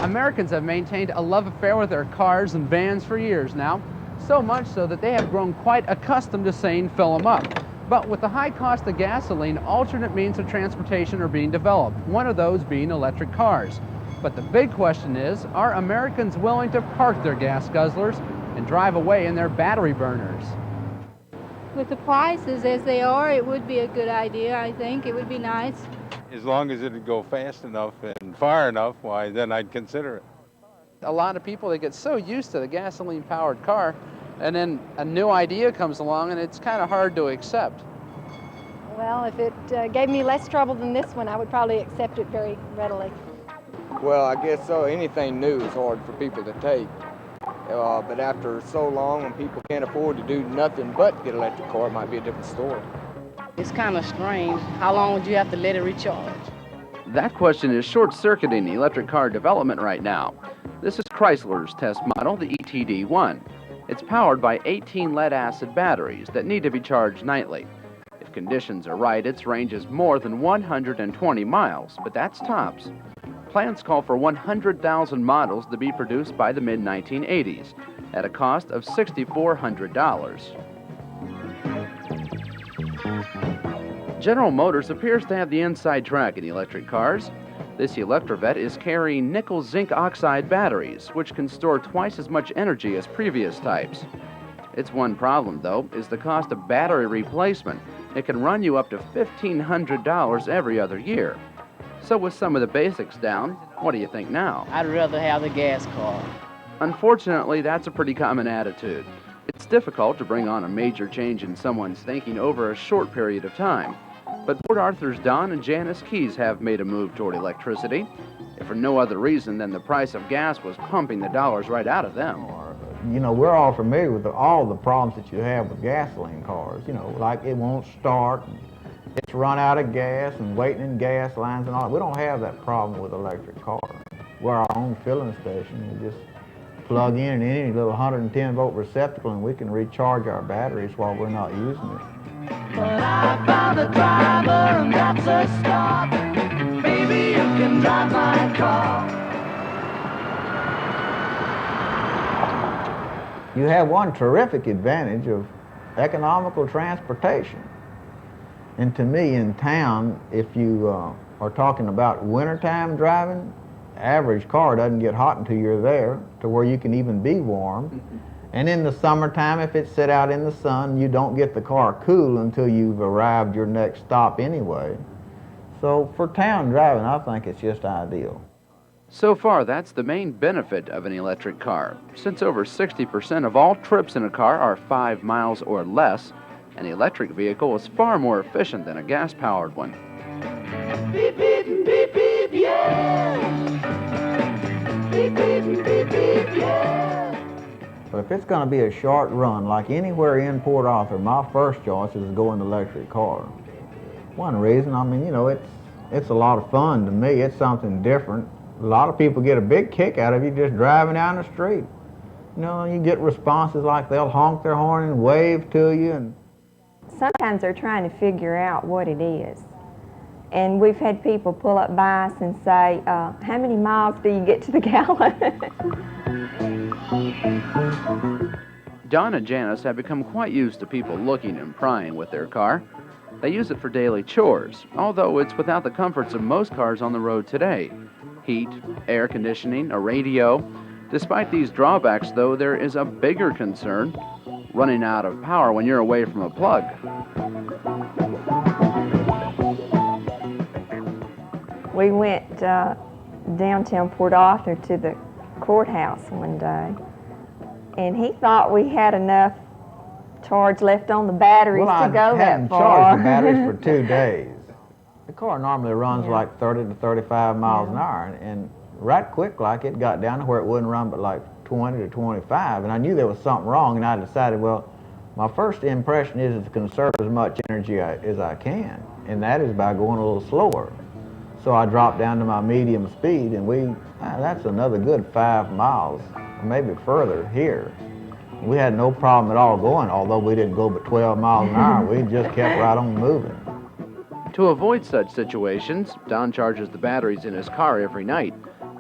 Americans have maintained a love affair with their cars and vans for years now, so much so that they have grown quite accustomed to saying fill them up. But with the high cost of gasoline, alternate means of transportation are being developed, one of those being electric cars. But the big question is, are Americans willing to park their gas guzzlers and drive away in their battery burners? With the prices as they are, it would be a good idea, I think. It would be nice. As long as it'd go fast enough and far enough, why, then I'd consider it. A lot of people, they get so used to the gasoline-powered car, and then a new idea comes along, and it's kind of hard to accept. Well, if it gave me less trouble than this one, I would probably accept it very readily. Well, I guess so. Anything new is hard for people to take. But after so long, when people can't afford to do nothing but get an electric car, it might be a different story. It's kind of strange. How long would you have to let it recharge? That question is short-circuiting electric car development right now. This is Chrysler's test model, the ETD-1. It's powered by 18 lead-acid batteries that need to be charged nightly. If conditions are right, its range is more than 120 miles, but that's tops. Plans call for 100,000 models to be produced by the mid-1980s at a cost of $6,400. General Motors appears to have the inside track in electric cars. This Electrovet is carrying nickel zinc oxide batteries, which can store twice as much energy as previous types. Its one problem, though, is the cost of battery replacement. It can run you up to $1,500 every other year. So with some of the basics down, what do you think now? I'd rather have the gas car. Unfortunately, that's a pretty common attitude. It's difficult to bring on a major change in someone's thinking over a short period of time. But Port Arthur's Don and Janice Keys have made a move toward electricity, if for no other reason than the price of gas was pumping the dollars right out of them. You know, we're all familiar with all the problems that you have with gasoline cars. You know, like it won't start, it's run out of gas and waiting in gas lines and all. We don't have that problem with electric cars. We're our own filling station. We just plug in any little 110-volt receptacle and we can recharge our batteries while we're not using it. But I found a driver and that's a start. Baby, you can drive my car. You have one terrific advantage of economical transportation. And to me, in town, if you are talking about wintertime driving, average car doesn't get hot until you're there to where you can even be warm. And in the summertime, if it's set out in the sun, you don't get the car cool until you've arrived your next stop anyway. So for town driving, I think it's just ideal. So far, that's the main benefit of an electric car. Since over 60% of all trips in a car are 5 miles or less, an electric vehicle is far more efficient than a gas-powered one. Beep, beep, beep, beep, yeah. Beep, beep, beep, beep, yeah. But if it's going to be a short run, like anywhere in Port Arthur, my first choice is to go in an electric car. One reason, I mean, you know, it's a lot of fun to me. It's something different. A lot of people get a big kick out of you just driving down the street. You know, you get responses like they'll honk their horn and wave to you. And sometimes they're trying to figure out what it is. And we've had people pull up by us and say, how many miles do you get to the gallon? Don and Janice have become quite used to people looking and prying with their car. They use it for daily chores, although it's without the comforts of most cars on the road today. Heat, air conditioning, a radio. Despite these drawbacks, though, there is a bigger concern: running out of power when you're away from a plug. We went downtown Port Arthur to the courthouse one day, and he thought we had enough charge left on the batteries to go that far. Well, I hadn't charged the batteries for 2 days. The car normally runs like 30 to 35 miles an hour, and right quick like it got down to where it wouldn't run but like 20 to 25, and I knew there was something wrong, and I decided, well, my first impression is to conserve as much energy as I can, and that is by going a little slower. So I dropped down to my medium speed, and that's another good 5 miles, or maybe further here. we had no problem at all going, although we didn't go but 12 miles an hour. We just kept right on moving. To avoid such situations, Don charges the batteries in his car every night.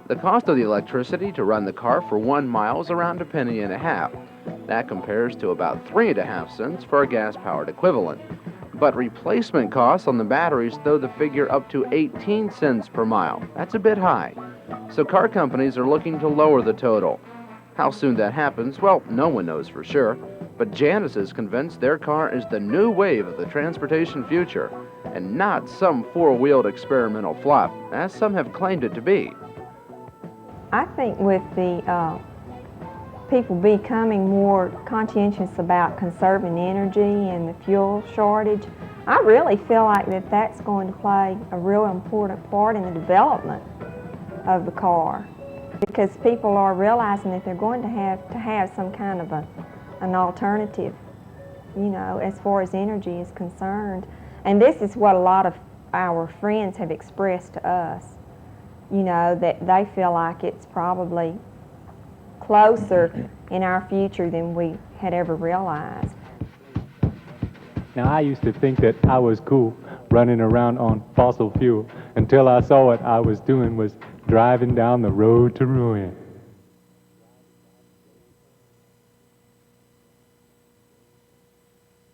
The cost of the electricity to run the car for 1 mile is around $0.015. That compares to about 3.5 cents for a gas-powered equivalent. But replacement costs on the batteries throw the figure up to 18 cents per mile. That's a bit high. So car companies are looking to lower the total. How soon that happens, well, no one knows for sure. But Janice is convinced their car is the new wave of the transportation future, and not some four-wheeled experimental flop, as some have claimed it to be. I think with the people becoming more conscientious about conserving energy and the fuel shortage, I really feel like that's going to play a real important part in the development of the car, because people are realizing that they're going to have some kind of an alternative, you know, as far as energy is concerned. And this is what a lot of our friends have expressed to us, you know, that they feel like it's probably closer in our future than we had ever realized. Now, I used to think that I was cool running around on fossil fuel until I saw what I was doing was driving down the road to ruin.